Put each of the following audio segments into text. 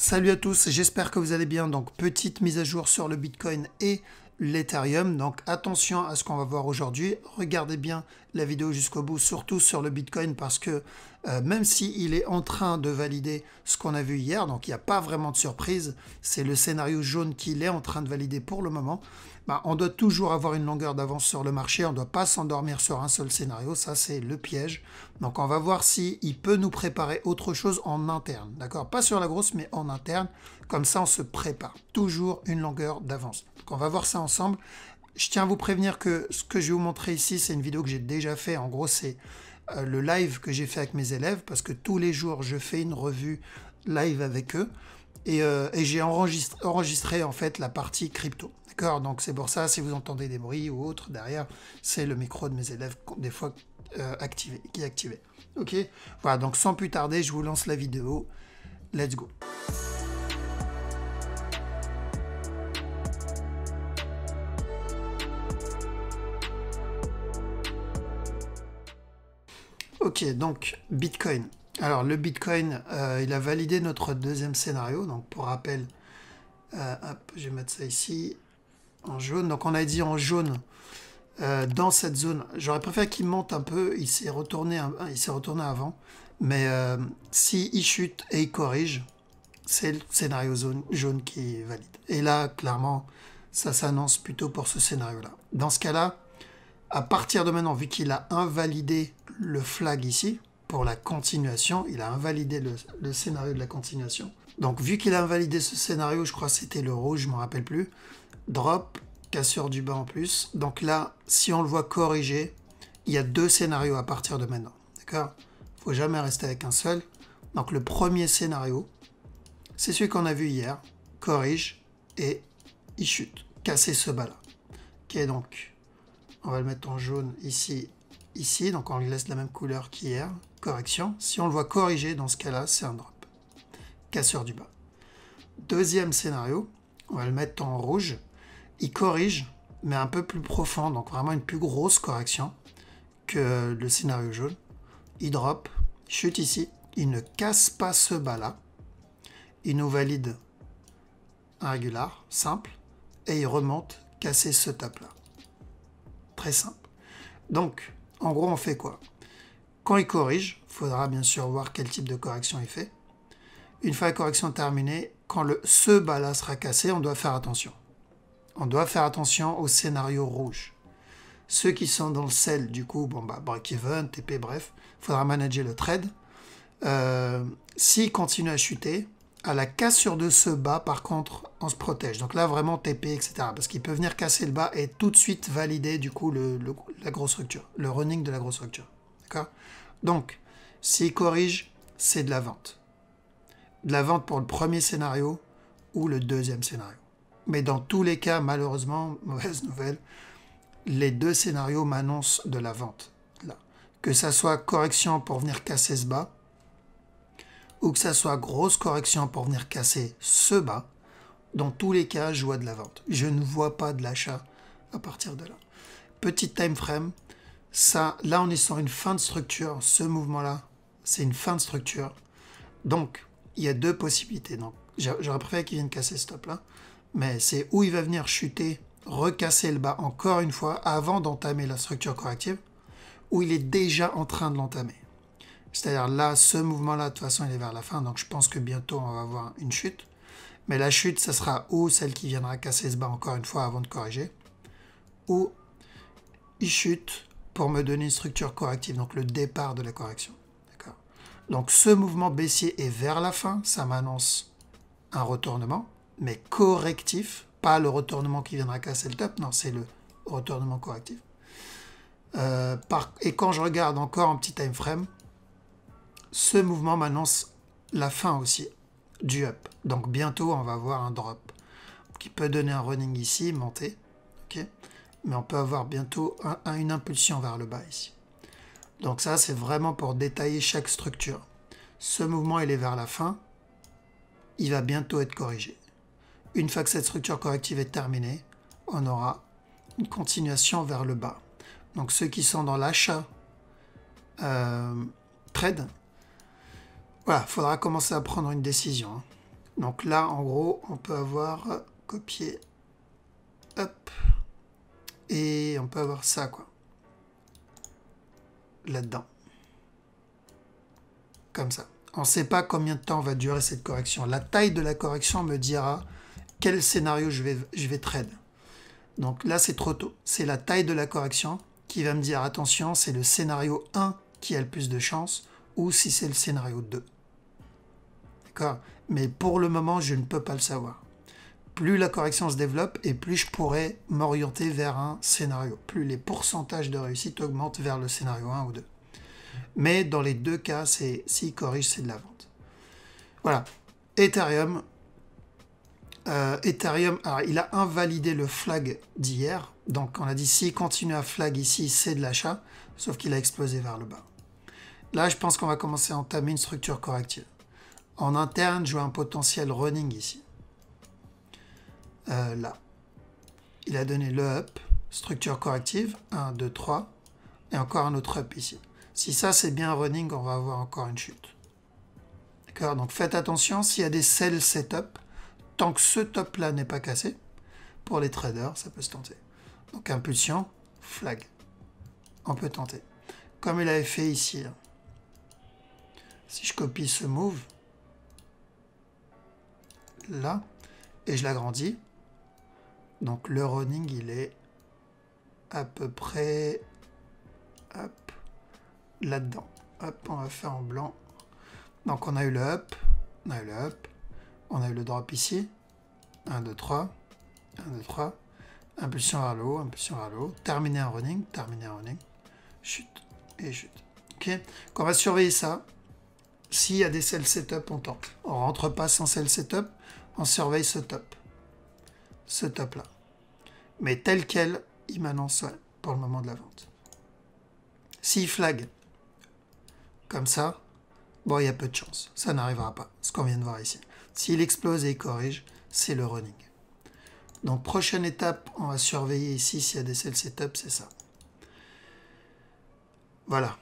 Salut à tous, j'espère que vous allez bien. Donc petite mise à jour sur le Bitcoin et l'Ethereum. Donc attention à ce qu'on va voir aujourd'hui. Regardez bien la vidéo jusqu'au bout, surtout sur le Bitcoin parce que même s'il est en train de valider ce qu'on a vu hier, donc il n'y a pas vraiment de surprise, c'est le scénario jaune qu'il est en train de valider pour le moment. On doit toujours avoir une longueur d'avance sur le marché, on ne doit pas s'endormir sur un seul scénario, ça c'est le piège. Donc on va voir s'il peut nous préparer autre chose en interne, d'accord? Pas sur la grosse, mais en interne, comme ça on se prépare. Toujours une longueur d'avance. Donc on va voir ça ensemble. Je tiens à vous prévenir que ce que je vais vous montrer ici, c'est une vidéo que j'ai déjà fait. En gros, c'est le live que j'ai fait avec mes élèves, parce que tous les jours, je fais une revue live avec eux. Et j'ai enregistré en fait la partie crypto. D'accord? Donc c'est pour ça, si vous entendez des bruits ou autre derrière, c'est le micro de mes élèves des fois qui est activé. Ok? Voilà, donc sans plus tarder, je vous lance la vidéo. Let's go! Ok, donc Bitcoin. Alors le Bitcoin, il a validé notre deuxième scénario. Donc pour rappel, hop, je vais mettre ça ici en jaune. Donc on a dit en jaune dans cette zone. J'aurais préféré qu'il monte un peu. Il s'est retourné avant. Mais s'il chute et il corrige, c'est le scénario jaune qui valide. Et là, clairement, ça s'annonce plutôt pour ce scénario-là. Dans ce cas-là, à partir de maintenant, vu qu'il a invalidé le flag ici, pour la continuation, il a invalidé le scénario de la continuation. Donc vu qu'il a invalidé ce scénario, je crois que c'était le rouge, je ne me rappelle plus, drop, cassure du bas en plus. Donc là, si on le voit corriger, il y a deux scénarios à partir de maintenant. D'accord? Il ne faut jamais rester avec un seul. Donc le premier scénario, c'est celui qu'on a vu hier, corrige et il chute, casser ce bas-là. Ok, donc on va le mettre en jaune ici, ici, donc on lui laisse la même couleur qu'hier, correction. Si on le voit corriger, dans ce cas-là, c'est un drop, cassure du bas. Deuxième scénario, on va le mettre en rouge, il corrige, mais un peu plus profond, donc vraiment une plus grosse correction que le scénario jaune. Il drop, chute ici, il ne casse pas ce bas-là, il nous valide un régular, simple, et il remonte, casser ce top-là. Très simple. Donc, en gros, on fait quoi? Quand il corrige, il faudra bien sûr voir quel type de correction il fait. Une fois la correction terminée, quand ce bas-là sera cassé, on doit faire attention. On doit faire attention au scénario rouge. Ceux qui sont dans le sell, du coup, break-even, TP, bref, il faudra manager le trade. S'il continue à chuter, à la cassure de ce bas, par contre, on se protège. Donc là, vraiment TP, etc. Parce qu'il peut venir casser le bas et tout de suite valider, du coup, la grosse structure, le running de la grosse structure. D'accord? Donc, s'il corrige, c'est de la vente. De la vente pour le premier scénario ou le deuxième scénario. Mais dans tous les cas, malheureusement, mauvaise nouvelle, les deux scénarios m'annoncent de la vente. Là. Que ça soit correction pour venir casser ce bas, ou que ça soit grosse correction pour venir casser ce bas, dans tous les cas, je vois de la vente. Je ne vois pas de l'achat à partir de là. Petit time frame, ça, là on est sur une fin de structure, ce mouvement-là, c'est une fin de structure. Donc, il y a deux possibilités. Donc, j'aurais préféré qu'il vienne casser ce top-là, mais c'est où il va venir chuter, recasser le bas encore une fois avant d'entamer la structure corrective, ou il est déjà en train de l'entamer. C'est-à-dire là, ce mouvement-là, de toute façon, il est vers la fin, donc je pense que bientôt, on va avoir une chute. Mais la chute, ça sera ou celle qui viendra casser ce bas encore une fois avant de corriger, ou il chute pour me donner une structure corrective, donc le départ de la correction. D'accord? Donc ce mouvement baissier est vers la fin, ça m'annonce un retournement, mais correctif, pas le retournement qui viendra casser le top, non, c'est le retournement correctif. Et quand je regarde encore un petit time frame, ce mouvement m'annonce la fin aussi du up. Donc bientôt, on va avoir un drop qui peut donner un running ici, monter. Okay, mais on peut avoir bientôt une impulsion vers le bas ici. Donc ça, c'est vraiment pour détailler chaque structure. Ce mouvement, il est vers la fin. Il va bientôt être corrigé. Une fois que cette structure corrective est terminée, on aura une continuation vers le bas. Donc ceux qui sont dans l'achat trade, voilà, il faudra commencer à prendre une décision. Donc là, en gros, on peut avoir copier, hop, et on peut avoir ça, quoi, là-dedans. Comme ça. On ne sait pas combien de temps va durer cette correction. La taille de la correction me dira quel scénario je vais trade. Donc là, c'est trop tôt. C'est la taille de la correction qui va me dire, attention, c'est le scénario 1 qui a le plus de chance, ou si c'est le scénario 2. D'accord? Mais pour le moment, je ne peux pas le savoir. Plus la correction se développe, et plus je pourrais m'orienter vers un scénario. Plus les pourcentages de réussite augmentent vers le scénario 1 ou 2. Mais dans les deux cas, s'il corrige, c'est de la vente. Voilà. Ethereum. Alors, il a invalidé le flag d'hier. Donc, on a dit, s'il continue à flag ici, c'est de l'achat. Sauf qu'il a explosé vers le bas. Là, je pense qu'on va commencer à entamer une structure corrective. En interne, je vois un potentiel running ici. Là. Il a donné le up. Structure corrective. 1, 2, 3. Et encore un autre up ici. Si ça, c'est bien running, on va avoir encore une chute. D'accord? Donc, faites attention. S'il y a des sell setup, tant que ce top-là n'est pas cassé, pour les traders, ça peut se tenter. Donc, impulsion, flag. On peut tenter. Comme il avait fait ici. Si je copie ce move, là, et je l'agrandis, donc le running, il est à peu près là-dedans. Hop, on va faire en blanc. Donc, on a eu le up, on a eu le up, on a eu le drop ici. 1, 2, 3. 1, 2, 3. Impulsion vers le haut, impulsion vers le haut. Terminer un running, chute et chute. Ok. Donc on va surveiller ça. S'il y a des sell setup, on tente. On rentre pas sans sell setup, on surveille ce top. Ce top là. Mais tel quel, il m'annonce pour le moment de la vente. S'il flag comme ça, bon, il y a peu de chance. Ça n'arrivera pas, ce qu'on vient de voir ici. S'il explose et il corrige, c'est le running. Donc, prochaine étape, on va surveiller ici s'il y a des sell setup, c'est ça. Voilà.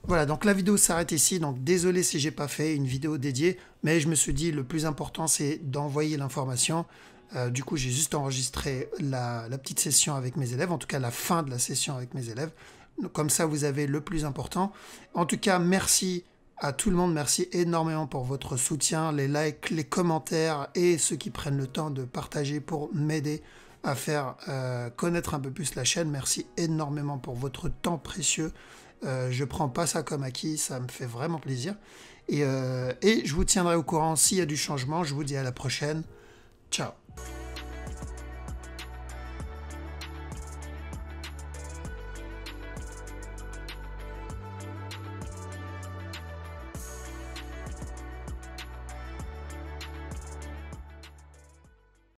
Voilà, donc la vidéo s'arrête ici. Donc, désolé si j'ai pas fait une vidéo dédiée, mais je me suis dit le plus important, c'est d'envoyer l'information. Du coup, j'ai juste enregistré la petite session avec mes élèves, en tout cas la fin de la session avec mes élèves. Donc, comme ça, vous avez le plus important. En tout cas, merci à tout le monde, merci énormément pour votre soutien, les likes, les commentaires et ceux qui prennent le temps de partager pour m'aider à faire connaître un peu plus la chaîne. Merci énormément pour votre temps précieux. Je prends pas ça comme acquis, ça me fait vraiment plaisir. Et je vous tiendrai au courant s'il y a du changement. Je vous dis à la prochaine. Ciao.